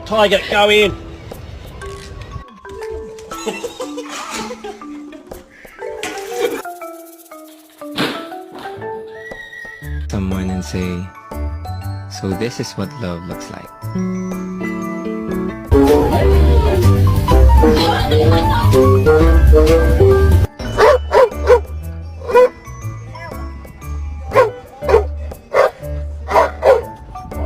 Tiger, go in. Someone and say, so this is what love looks like.